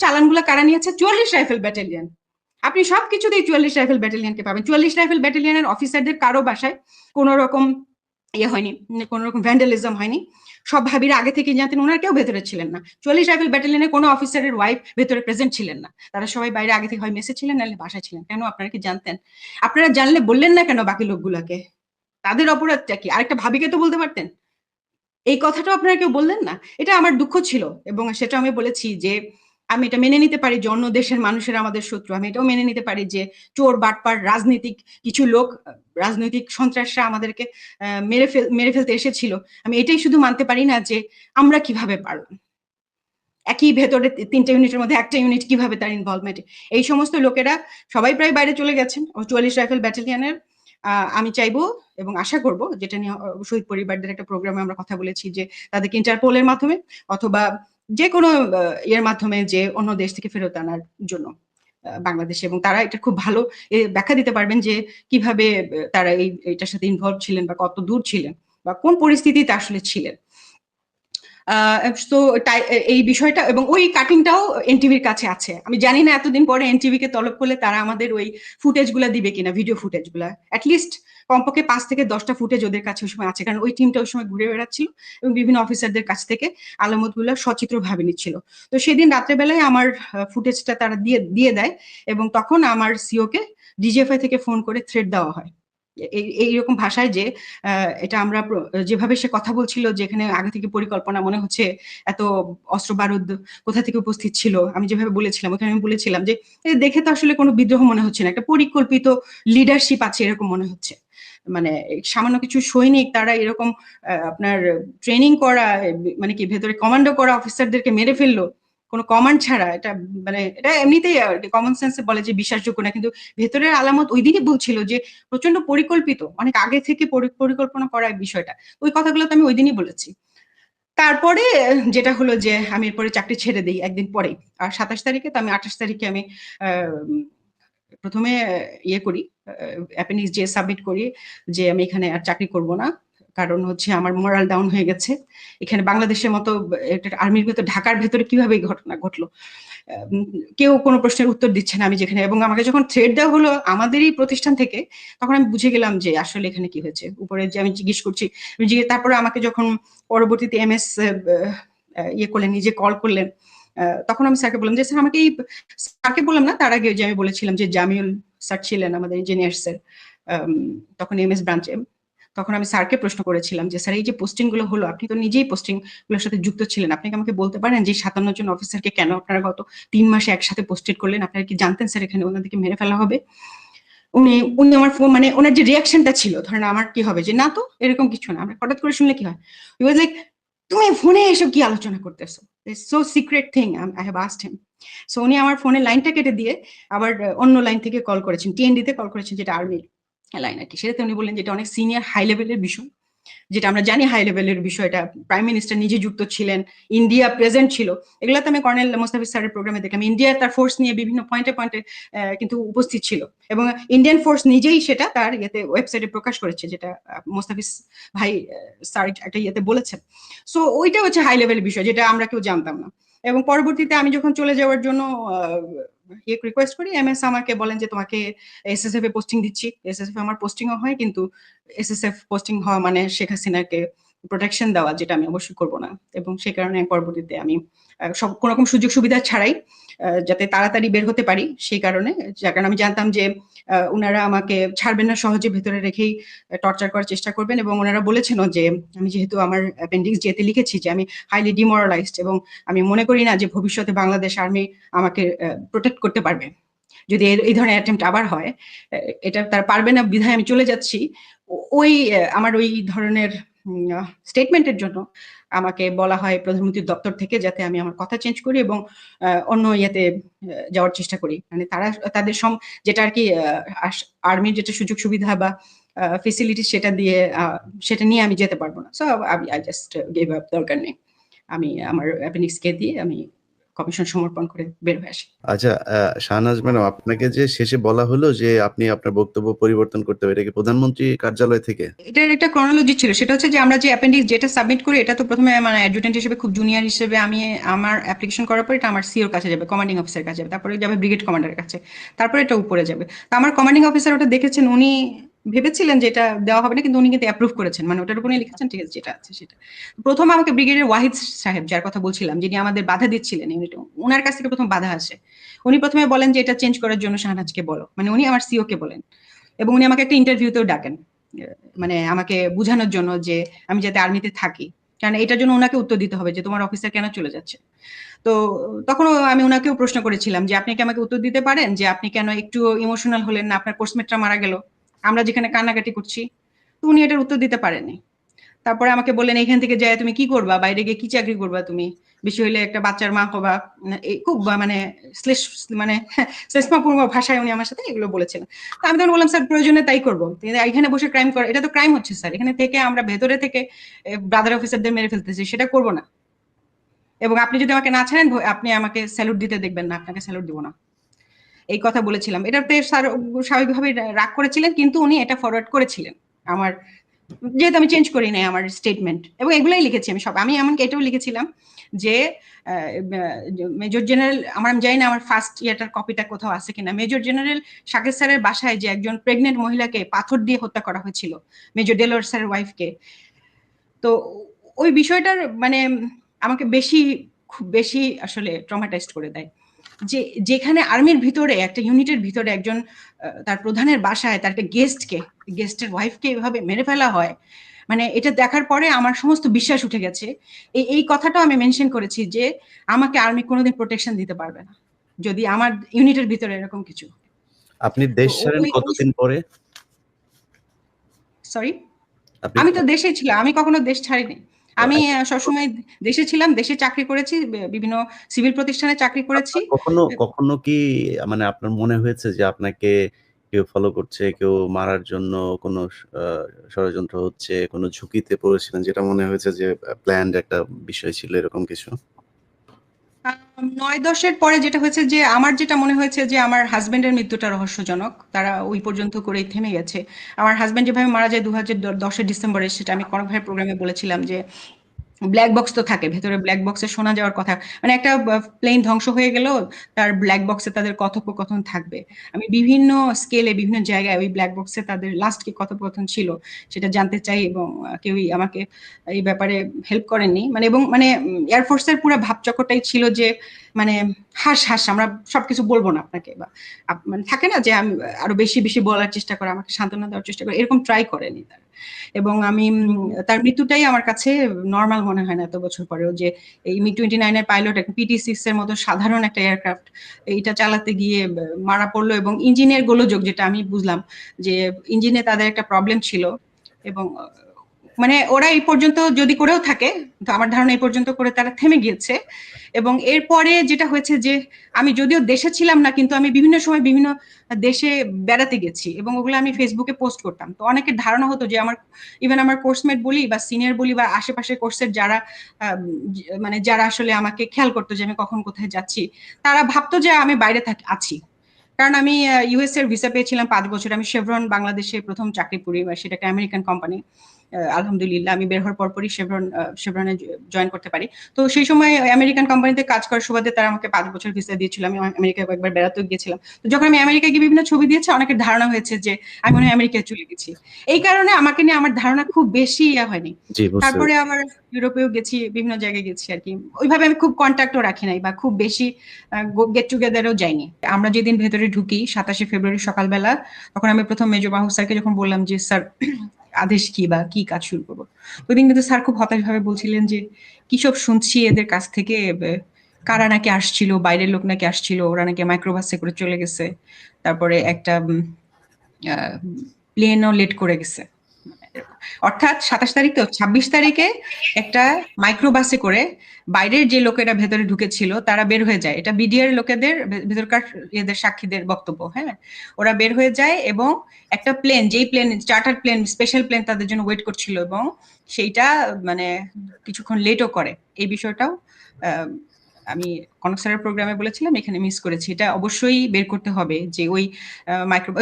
চালানগুলো কারা নিয়েছে? 44 রাইফেল ব্যাটালিয়ন। আপনি সবকিছুতেই 44 রাইফেল ব্যাটালিয়নকে পাবেন। 44 রাইফেল ব্যাটালিয়নের অফিসারদের কারো বাসায় কোন রকম ইয়ে হয়নি, কোন রকম ভ্যান্ডালিজম হয়নি। সব ভাবিরা আগে থেকে জানতেন, ওনার কেউ ভেতরে ছিলেন না। 44 রাইফেল ব্যাটালিয়নে কোনো অফিসারের ওয়াইফ ভেতরে প্রেজেন্ট ছিলেন না, তারা সবাই বাইরে আগে থেকে হয় মেসে ছিলেন নাহলে বাসায় ছিলেন। কেন? আপনারা কি জানতেন? আপনারা জানলে বললেন না কেন বাকি লোকগুলাকে? তাদের অপরাধটা কি? আরেকটা ভাবিকে তো বলতে পারতেন। এই কথাটাও আপনারা কেউ বললেন না। এটা আমার দুঃখ ছিল, এবং সেটা আমি বলেছি যে আমি এটা মেনে নিতে পারি যে অন্য দেশের মানুষের আমাদের শত্রু, আমি এটাও মেনে নিতে পারি যে চোর বাটপার রাজনীতিক কিছু লোক, রাজনৈতিক সন্ত্রাসরা আমাদেরকে মেরে ফেলতে এসেছিল। আমি এটাই শুধু মানতে পারি না যে আমরা কিভাবে পারলাম, একই ভেতরে 3টে ইউনিটের মধ্যে একটা ইউনিট কিভাবে তার ইনভলভমেন্ট। এই সমস্ত লোকেরা সবাই প্রায় বাইরে চলে গেছেন 44 রাইফেল ব্যাটালিয়নের। আমি চাইবো এবং আশা করব, যেটা নিয়ে শহীদ পরিবারদের একটা প্রোগ্রামে আমরা কথা বলেছি, যে তাদেরকে ইন্টারপোলের মাধ্যমে অথবা যে কোনো এর মাধ্যমে যে অন্য দেশ থেকে ফেরত আনার জন্য বাংলাদেশে, এবং তারা এটা খুব ভালো ব্যাখ্যা দিতে পারবেন যে কিভাবে তারা এইটার সাথে ইনভলভ ছিলেন বা কত দূর ছিলেন বা কোন পরিস্থিতিতে আসলে ছিলেন। তো এই বিষয়টা এবং ওই কাটিংটাও এনটিভির কাছে আছে। আমি জানি না এতদিন পরে এনটিভি কে তলব করলে তারা আমাদের ওই ফুটেজ গুলা দিবে কিনা, ভিডিও ফুটেজ গুলা। অ্যাটলিস্ট কমপক্ষে 5 থেকে 10টা ফুটেজ ওদের কাছে ওই সময় আছে, কারণ ওই টিমটা ওই সময় ঘুরে বেড়াচ্ছিল এবং বিভিন্ন অফিসারদের কাছ থেকে আলামত গুলা সচিত্র ভাবে নিচ্ছিল। তো সেদিন রাত্রেবেলায় আমার ফুটেজটা তারা দিয়ে দেয় এবং তখন আমার সিও কে ডিজিএফআই থেকে ফোন করে থ্রেট দেওয়া হয় এইরকম ভাষায় যে এটা আমরা যেভাবে সে কথা বলছিল, যেখানে আগে থেকে পরিকল্পনা, মনে হচ্ছে এত অস্ত্র বারুদ কোথা থেকে উপস্থিত ছিল। আমি যেভাবে বলেছিলাম ওখানে আমি বলেছিলাম যে দেখে তো আসলে কোনো বিদ্রোহ মনে হচ্ছে না, একটা পরিকল্পিত লিডারশিপ আছে এরকম মনে হচ্ছে। মানে সামান্য কিছু সৈনিক তারা এরকম আপনার ট্রেনিং করা, মানে কি ভেতরে কমান্ডো করা অফিসারদেরকে মেরে ফেললো কোনো কমান্ড ছাড়া। এটা মানে এটা এমনিতেই কমন সেন্সে বলে যে বিশ্বাসযোগ্য না, কিন্তু ভেতরের আলামত ওই দিনই বলছিল যে প্রচন্ড পরিকল্পিত, অনেক আগে থেকে পরিকল্পনা করা বিষয়টা। ওই কথাগুলো তো আমি ওই দিনই বলেছি। তারপরে যেটা হলো যে আমি এরপরে চাকরি ছেড়ে দিই একদিন পরে, আর 27 তারিখে, তো আমি 28 তারিখে আমি প্রথমে ইয়ে করি, অ্যাপেন্ডিক্স যে সাবমিট করি যে আমি এখানে আর চাকরি করব না, কারণ হচ্ছে আমার মোরাল ডাউন হয়ে গেছে। এখানে বাংলাদেশের মতো আর্মির ভেতর, ঢাকার ভেতরে কিভাবে এই ঘটনা ঘটলো, কেউ কোনো প্রশ্নের উত্তর দিচ্ছে না আমি যেখানে। এবং আমাকে যখন থ্রেড দেওয়া হলো আমাদেরই প্রতিষ্ঠান থেকে, তখন আমি বুঝে গেলাম যে আসলে এখানে কি হয়েছে। উপরে যে আমি জিজ্ঞেস করছি, তারপরে আমাকে যখন পরবর্তীতে এমএস ইয়ে করলেন, নিজে কল করলেন, তখন আমি স্যারকে বললাম যে স্যার আমাকে স্যারকে বললাম না, তার আগে যে আমি বলেছিলাম যে জামিউল স্যার ছিলেন আমাদের ইঞ্জিনিয়ার্স এর তখন এমএস ব্রাঞ্চে, তখন আমি স্যারকে প্রশ্ন করেছিলাম যে স্যার এই যে পোস্টিং গুলো হলো, আপনি তো নিজেই পোস্টিং গুলোর সাথে যুক্ত ছিলেন, আপনি কি আমাকে বলতে পারেন যে 57 জন অফিসারকে কেন আপনারা গত 3 মাসে একসাথে পোস্টেড করলেন? আপনারা কি জানতেন স্যার এখানে ওনাদেরকে মেরে ফেলা হবে? উনি উনি আমার ফোন, মানে ওনার যে রিয়াকশনটা ছিল, ধরেন আমার কি হবে যে না তো এরকম কিছু না, আমরা হঠাৎ করে শুনলে কি হয়, হি ওয়াজ লাইক তুমি ফোনে এসব কি আলোচনা করতেছো, so secret thing I have asked him. So উনি আমার ফোনের লাইনটা কেটে দিয়ে আবার অন্য লাইন থেকে কল করেছেন, টিএনডি তে কল করেছেন, যেটা আর্মির লাইন আর কি। সেটাতে উনি বললেন যেটা অনেক সিনিয়র হাই লেভেলের বিষয়, যেটা আমরা জানি হাই লেভেলের বিষয়টা, প্রাইম মিনিস্টার নিজে যুক্ত ছিলেন, ইন্ডিয়া প্রেজেন্ট ছিল। এগুলাতে আমি কর্নেল মোস্তাফিজ স্যারের প্রোগ্রামে দেখলাম ইন্ডিয়া তার ফোর্স নিয়ে বিভিন্ন পয়েন্টে পয়েন্টে কিন্তু উপস্থিত ছিল, এবং ইন্ডিয়ান ফোর্স নিজেই সেটা তার ইয়েতে ওয়েবসাইটে প্রকাশ করেছে, যেটা মোস্তাফিজ ভাই স্যার একটা ইয়েতে বলেছেন। সো ওইটা হচ্ছে হাই লেভেলের বিষয়, যেটা আমরা কেউ জানতাম না। এবং পরবর্তীতে আমি যখন চলে যাওয়ার জন্য রিকোয়েস্ট করি, এমএস আমাকে বলেন যে তোমাকে এসএসএফ এ পোস্টিং দিচ্ছি। এসএসএফ আমার পোস্টিংও হয়, কিন্তু এসএসএফ পোস্টিং হওয়া মানে শেখ হাসিনাকে প্রোটেকশন দেওয়া, যেটা আমি অবশ্যই করব না। এবং সেই কারণে পরবর্তীতে আমি সব কোন রকম সুযোগ সুবিধা ছাড়াই যাতে তাড়াতাড়ি বের হতে পারি, সেই কারণে, যার কারণে আমি জানতাম যে ওনারা আমাকে ছাড়বেন না সহজে, ভেতরে রেখেই টর্চার করার চেষ্টা করবেন। এবং ওনারা বলেছেন যে আমি যেহেতু আমার অ্যাপেন্ডিক্স যেতে লিখেছি যে আমি হাইলি ডিমোরালাইজড, এবং আমি মনে করি না যে ভবিষ্যতে বাংলাদেশ আর্মি আমাকে প্রোটেক্ট করতে পারবে যদি এই ধরনের অ্যাটেম্পট আবার হয়। এটা তারা পারবে না বিধায় আমি চলে যাচ্ছি। ওই আমার ওই ধরনের স্টেটমেন্টের জন্য আমাকে বলা হয় প্রধানমন্ত্রীর দপ্তর থেকে যাতে আমি আমার কথা চেঞ্জ করি এবং অন্য ইয়েতে যাওয়ার চেষ্টা করি। মানে তারা তাদের যেটা আর কি আর্মির যেটা সুযোগ সুবিধা বা ফেসিলিটি, সেটা নিয়ে আমি যেতে পারবো না। So I just give up, দরকার নেই। আমি আমার অ্যাপেন্ডিক্সকে দিয়ে আমি কমিশন সমর্পণ করে বের হয়ে আসি। আচ্ছা, শাহনাজ ম্যাডাম, আপনাকে যে শেষে বলা হলো যে আপনি আপনার বক্তব্য পরিবর্তন করতে হবে, এটা কি প্রধানমন্ত্রী কার্যালয় থেকে? এটার একটা ক্রনোলজি ছিল, সেটা হচ্ছে যে আমরা যে অ্যাপেন্ডিক্স যেটা সাবমিট করি, এটা তো প্রথমে মানে অ্যাডজুটেন্ট হিসেবে, খুব জুনিয়র হিসেবে আমি আমার অ্যাপ্লিকেশন করার পর এটা আমার সিওর কাছে যাবে, কমান্ডিং অফিসারের কাছে যাবে, তারপরে যাবে ব্রিগেড কমান্ডারের কাছে, তারপরে এটা উপরে যাবে। তো আমার কমান্ডিং অফিসার ওটা দেখেছেন, উনি ভেবেছিলেন যে এটা দেওয়া হবে না, কিন্তু উনি কিন্তু অ্যাপ্রুভ করেছেন, মানে ওটার উপরে লিখেছেন ঠিক আছে যেটা আছে সেটা। প্রথম আমাকে ব্রিগেডের ওয়াহিদ সাহেব, যার কথা বলছিলাম, যিনি আমাদের বাধা দিচ্ছিলেন ইউনিটে, ওনার কাছ থেকে প্রথম বাধা আসে। উনি প্রথমে বলেন যে এটা চেঞ্জ করার জন্য শাহনাজকে বলো, মানে উনি আমার সিও কে বলেন। এবং উনি আমাকে একটা ইন্টারভিউতেও ডাকেন, মানে আমাকে বুঝানোর জন্য যে আমি যাতে আর্মিতে থাকি, কারণ এটার জন্য ওনাকে উত্তর দিতে হবে যে তোমার অফিসার কেন চলে যাচ্ছে। তো তখন আমি ওনাকেও প্রশ্ন করেছিলাম যে আপনি কি আমাকে উত্তর দিতে পারেন যে আপনি কেন একটু ইমোশনাল হলেন না, আপনার কোর্সমেটরা মারা গেল, আমরা যেখানে কান্নাকাটি করছি। তো উনি এটার উত্তর দিতে পারেননি। তারপরে আমাকে বললেন এখান থেকে যায় তুমি কি করবা, বাইরে গিয়ে কি চাকরি করবা তুমি, বেশি হইলে একটা বাচ্চার মা হবা, এই খুব মানে মানে শ্লেষমাপূর্ণ ভাষায় উনি আমার সাথে এগুলো বলেছিলেন। তো আমি তখন বললাম স্যার প্রয়োজনে তাই করবো, এখানে বসে ক্রাইম করে, এটা তো ক্রাইম হচ্ছে স্যার, এখানে থেকে আমরা ভেতরে থেকে ব্রাদার অফিসারদের মেরে ফেলতেছি, সেটা করবো না। এবং আপনি যদি আমাকে না ছাড়েন আপনি আমাকে স্যালুট দিতে দেখবেন না, আপনাকে স্যালুট দিব না, এই কথা বলেছিলাম। এটাতে স্যার স্বাভাবিকভাবে রাগ করেছিলেন, কিন্তু উনি এটা ফরওয়ার্ড করেছিলেন আমার, যেহেতু আমি চেঞ্জ করি নাই আমার স্টেটমেন্ট, এবং এগুলাই লিখেছি আমি সব। আমি এমনকি এটাও লিখেছিলাম যে মেজর জেনারেল, আমি জানি না আমার ফার্স্ট ইয়ারটার কপিটা কোথাও আছে কিনা, মেজর জেনারেল শাকির স্যারের বাসায় যে একজন প্রেগনেন্ট মহিলাকে পাথর দিয়ে হত্যা করা হয়েছিল, মেজর ডেলোর স্যারের ওয়াইফকে, তো ওই বিষয়টার মানে আমাকে খুব বেশি আসলে ট্রমাটাইজড করে দেয়, যে যেখানে আর্মির ভিতরে একটা ইউনিটের ভিতরে একজন তার প্রধানের বাসায় তার একটা গেস্টের ওয়াইফকে এভাবে মেরে ফেলা হয়, মানে এটা দেখার পরে আমার সমস্ত বিশ্বাস উঠে গেছে। এই কথাটা আমি মেনশন করেছি যে আমাকে আর্মি কোনোদিন প্রোটেকশন দিতে পারবে না যদি আমার ইউনিটের ভিতরে এরকম কিছু। আপনি দেশ ছাড়েন কতদিন পরে? সরি, আমি তো দেশে ছিলাম, আমি কখনো দেশ ছাড়িনি। আমি সবসময় দেশে ছিলাম, দেশে চাকরি করেছি, বিভিন্ন সিভিল প্রতিষ্ঠানে চাকরি করেছি। কখনো কি মানে আপনার মনে হয়েছে যে আপনাকে কেউ ফলো করছে, কেউ মারার জন্য কোনো ষড়যন্ত্র হচ্ছে, কোনো ঝুঁকিতে পড়েছিলেন, যেটা মনে হয়েছে যে প্ল্যান্ড একটা বিষয় ছিল, এরকম কিছু? 9-10-এর পরে যেটা হয়েছে যে আমার যেটা মনে হয়েছে যে আমার হাজবেন্ডের মৃত্যুটা রহস্যজনক, তারা ওই পর্যন্ত করেই থেমে গেছে। আমার হাজবেন্ড যেভাবে মারা যায় 2010-এর ডিসেম্বরে, সেটা আমি কনক ভাইয়ের প্রোগ্রামে বলেছিলাম যে ব্ল্যাক বক্স তো থাকে ভেতরে, ব্ল্যাক বক্সে শোনা যাওয়ার কথা, মানে একটা প্লেন ধ্বংস হয়ে গেল, তার ব্ল্যাক বক্সে তাদের কথোপকথন থাকবে। আমি বিভিন্ন স্কেলে বিভিন্ন জায়গায় ওই ব্ল্যাক বক্সে তাদের লাস্ট কি কথোপকথন ছিল সেটা জানতে চাই, এবং কেউই আমাকে এই ব্যাপারে হেল্প করেননি। মানে এবং মানে এয়ারফোর্সের পুরো ভাবচক্রটাই ছিল যে মানে হাস আমরা সবকিছু বলবো না আপনাকে, বা মানে থাকে না যে আমি আরো বেশি বেশি বলার চেষ্টা করে, আমাকে সান্ত্বনা দেওয়ার চেষ্টা করে, এরকম ট্রাই করেনি তারা। এবং আমি তার মৃত্যুটাই আমার কাছে নর্মাল মনে হয় না এত বছর পরেও, যে এই MiG-29 এর পাইলট একটা PT-6 এর মতো সাধারণ একটা এয়ারক্রাফট এইটা চালাতে গিয়ে মারা পড়লো, এবং ইঞ্জিনের গোলযোগ, যেটা আমি বুঝলাম যে ইঞ্জিনে তাদের একটা প্রবলেম ছিল, এবং মানে ওরা এই পর্যন্ত যদি করেও থাকে, তো আমার ধারণা এই পর্যন্ত করে তারা থেমে গিয়েছে। এবং এরপরে যেটা হয়েছে যে আমি যদিও দেশে ছিলাম না, কিন্তু আমি বিভিন্ন সময় বিভিন্ন দেশে বেড়াতে গেছি, এবং ওগুলো আমি ফেসবুকে পোস্ট করতাম। তো অনেকের ধারণা হতো যে আমার ইভেন আমার কোর্সমেট বলি বা সিনিয়র বলি বা আশেপাশে কোর্সের যারা মানে যারা আসলে আমাকে খেয়াল করতো যে আমি কখন কোথায় যাচ্ছি, তারা ভাবতো যে আমি বাইরে আছি। কারণ আমি ইউএস এর ভিসা পেয়েছিলাম 5 বছর, আমি শেভরন বাংলাদেশে প্রথম চাকরি করি, বা সেটা একটা আমেরিকান কোম্পানি। আলহামদুলিল্লাহ আমি বের হওয়ার পরপরই শেভরনে জয়েন করতে পারি। তো সেই সময় আমেরিকান কোম্পানিতে কাজ করার সুবাদে তারা আমাকে 5 বছর ভিসা দিয়েছিল, আমি আমেরিকায় কয়েকবার বেড়াতেও গিয়েছিলাম। তো যখন আমি আমেরিকায় গিয়ে বিভিন্ন ছবি দিয়েছি, অনেকের ধারণা হয়েছে যে আমি মনে হয় আমেরিকায় চলে গেছি। এই কারণে আমাকে নিয়ে আমার ধারণা খুব বেশি হয়নি। তারপরে আবার ইউরোপেও গেছি, বিভিন্ন জায়গায় গেছি আর কি। ওইভাবে আমি খুব কন্ট্যাক্টও রাখি নাই, বা খুব বেশি গেট টুগেদারও যাইনি। আমরা যেদিন ভেতরে ঢুকি 27শে ফেব্রুয়ারি সকালবেলা, তখন আমি প্রথম মেজর মাহবুব স্যারকে যখন বললাম যে স্যার আদেশ কি বা কি কাজ শুরু করবো, ওইদিন কিন্তু স্যার খুব হতাশ ভাবে বলছিলেন যে কি সব শুনছি এদের কাছ থেকে, কারা নাকি আসছিল, বাইরের লোক নাকি আসছিল, ওরা নাকি মাইক্রোবাসে করে চলে গেছে, তারপরে একটা প্লেনও লেট করে গেছে। অর্থাৎ 27 তারিখ তো 26 তারিখে একটা মাইক্রোবাসে করে বাইরের যে লোকেরা ভেতরে ঢুকেছিল তারা বের হয়ে যায়। এটা বিডিআর লোকেদের ভেতরকার এদের সাক্ষীদের বক্তব্য। হ্যাঁ, ওরা বের হয়ে যায় এবং একটা প্লেন, যেই plane charter plane, special plane তাদের জন্য ওয়েট করছিল, এবং সেইটা মানে কিছুক্ষণ লেটও করে। এই বিষয়টাও আমি কনক স্যারের প্রোগ্রামে বলেছিলাম, এখানে মিস করেছি। এটা অবশ্যই বের করতে হবে যে ওই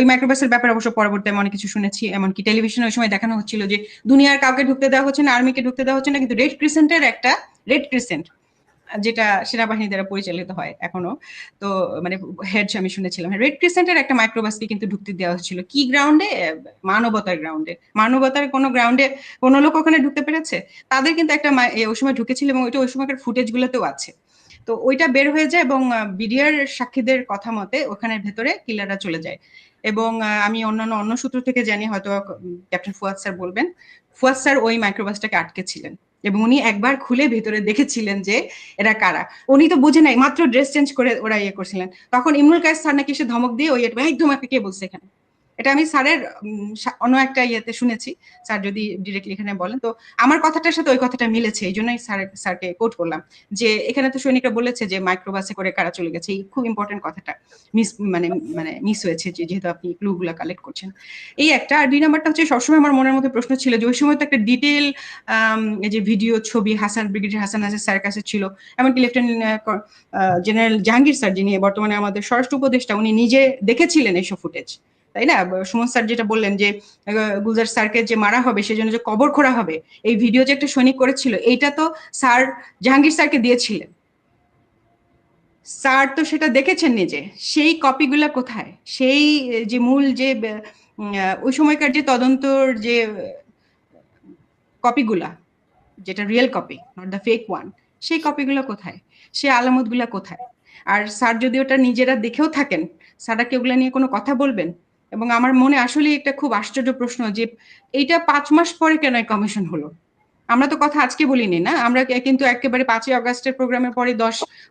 মাইক্রোবাসের ব্যাপারে অবশ্য পরবর্তী আমি অনেক কিছু শুনেছি, এমনকি টেলিভিশনে ওই সময় দেখানো হচ্ছিল যে দুনিয়ার কাউকে ঢুকতে দেওয়া হচ্ছে না, আর্মিকে ঢুকতে দেওয়া হচ্ছে না, কিন্তু রেড ক্রিসেন্টের একটা রেড ক্রিসেন্ট, যেটা সেনাবাহিনী দ্বারা পরিচালিত হয় এখনো, তো মানে হেড আমি শুনেছিলাম রেড ক্রিসেন্টের একটা মাইক্রোবাসকে কিন্তু ঢুকতে দেওয়া হচ্ছিল। কি গ্রাউন্ডে? মানবতার গ্রাউন্ডে। মানবতার কোনো গ্রাউন্ডে কোনো লোক ওখানে ঢুকতে পেরেছে? তাদের কিন্তু একটা ওই সময় ঢুকেছিল, এবং ওইটা ওই সময়কার ফুটেজ গুলোতেও আছে। তো ওইটা বের হয়ে যায়, এবং বিডিআর সাক্ষীদের কথা মতে ওখানের ভেতরে কিলাররা চলে যায়। এবং আমি অন্য সূত্র থেকে জানি, হয়তো ক্যাপ্টেন ফুয়াদ স্যার বলবেন, ফুয়াদ স্যার ওই মাইক্রোবাসটাকে আটকে ছিলেন, এবং উনি একবার খুলে ভেতরে দেখেছিলেন যে এরা কারা। উনি তো বুঝে নাই, মাত্র ড্রেস চেঞ্জ করে ওরা ইয়ে করছিলেন, তখন ইমরুল কায়েস স্যার নাকি এসে ধমক দিয়ে ওই একদম কে বলছে এখানে, এটা আমি স্যারের অন্য একটা ইয়েতে শুনেছি, স্যার যদি ডিরেক্টলি এখানে বলেন। তো আমার কথাটার সাথে ওই কথাটা মিলেছে, এই জন্যই স্যারকে কোট করলাম যে এখানে তো সৈনিকরা বলেছে যে মাইক্রোবাসে করে কারা চলে গেছে, এই খুব ইম্পর্টেন্ট কথাটা মিস হয়েছে, যেহেতু আপনি ক্লুগুলা কালেক্ট করছেন। এই একটা। আর 2 নাম্বারটা হচ্ছে সবসময় আমার মনের মধ্যে প্রশ্ন ছিল যে ওই সময় তো একটা ডিটেল এই যে ভিডিও ছবি ব্রিগেডিয়ার হাসান নাজির স্যারের কাছে ছিল, এমনকি লেফটেন্যান্ট জেনারেল জাহাঙ্গীর স্যার, যিনি বর্তমানে আমাদের স্বরাষ্ট্র উপদেষ্টা, উনি নিজে দেখেছিলেন এইসব ফুটেজ, তাই না? সুমন স্যার যেটা বললেন যে গুলজার স্যারকে যে মারা হবে সেজন্য যে কবর খোঁড়া হবে, এই ভিডিও যে একটা সৈনিক করেছিল, এইটা তো স্যার জাহাঙ্গীর স্যারকে দিয়েছিলেন, স্যার তো সেটা দেখেছেন নিজে। সেই কপিগুলা কোথায়? সেই যে মূল যে ওই সময়কার যে তদন্তর যে কপিগুলা, যেটা real copy, not the fake one, সেই কপিগুলো কোথায়? সেই আলামতগুলা কোথায়? আর স্যার যদি ওটা নিজেরা দেখেও থাকেন, স্যাররা কি ওগুলা নিয়ে কোনো কথা বলবেন? এবং আমার মনে আসলে একটা খুব আশ্চর্য প্রশ্ন যে এইটা 5 মাস পরে কেন কমিশন হলো? আমরা তো কথা আজকে বলিনি না, আমরা কিন্তু একেবারে 5ই আগস্টের প্রোগ্রামের পরে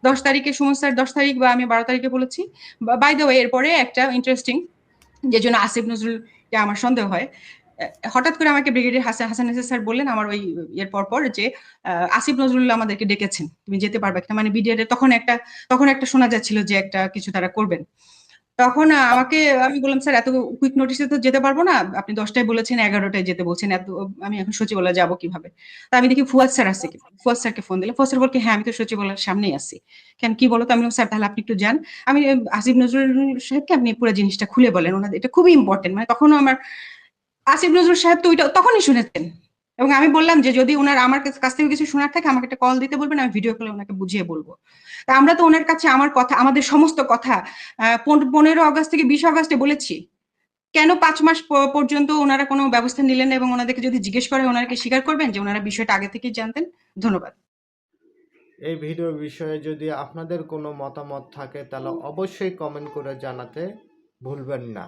10 তারিখে সুমন স্যার 10 তারিখ বা আমি 12 তারিখে বলেছি। বাই দ্য ওয়ে, এরপরে একটা ইন্টারেস্টিং, যে জন্য আসিফ নজরুলকে আমার সন্দেহ হয়, হঠাৎ করে আমাকে ব্রিগেডিয়ার হাসান নাজির স্যার বললেন আমার ওই এর পর যে আসিফ নজরুল আমাদেরকে ডেকেছেন, তুমি যেতে পারবে কিনা, মানে বিডিআর তখন একটা শোনা যাচ্ছিল যে একটা কিছু তারা করবেন। তখন আমি বললাম স্যার এত কুইক নোটিসে তো যেতে পারবো না, আপনি 10টায় বলেছেন 11টায় যেতে বলছেন, আমি এখন সচিবালয়ে যাবো কিভাবে? তা আমি দেখি ফুয়াদ স্যার আছে, ফুয়াদ স্যারকে ফোন দিলাম, ফুয়াদ স্যার বলকে হ্যাঁ আমি তো সচিবালয়ের সামনেই আছি। কেন, কি বলো তো? আমি বললাম স্যার তাহলে আপনি একটু যান, আমি আসিফ নজরুল সাহেবকে আপনি পুরো জিনিসটা খুলে বলেন, ওনাদের এটা খুবই ইম্পর্টেন্ট। মানে তখনও আমার আসিফ নজরুল সাহেব তো ওইটা তখনই শুনেছেন, এবং আমি বললাম যে যদি ওনার আমার কাছ থেকে কিছু শোনার থাকে আমাকে একটা কল দিতে বলবেন, আমি ভিডিও কলে ওনাকে বুঝিয়ে বলবো। তা আমরা তো ওনার কাছে আমাদের সমস্ত কথা 15 আগস্ট থেকে 20 আগস্টে বলেছি, কেন 5 মাস পর্যন্ত ওনারা কোনো ব্যবস্থা নিলেন না? এবং ওনাদেরকে যদি জিজ্ঞেস করে ওনারা কি স্বীকার করবেন যে ওনারা বিষয়টা আগে থেকেই জানতেন? ধন্যবাদ। এই ভিডিও বিষয়ে যদি আপনাদের কোনো মতামত থাকে তাহলে অবশ্যই কমেন্ট করে জানাতে ভুলবেন না।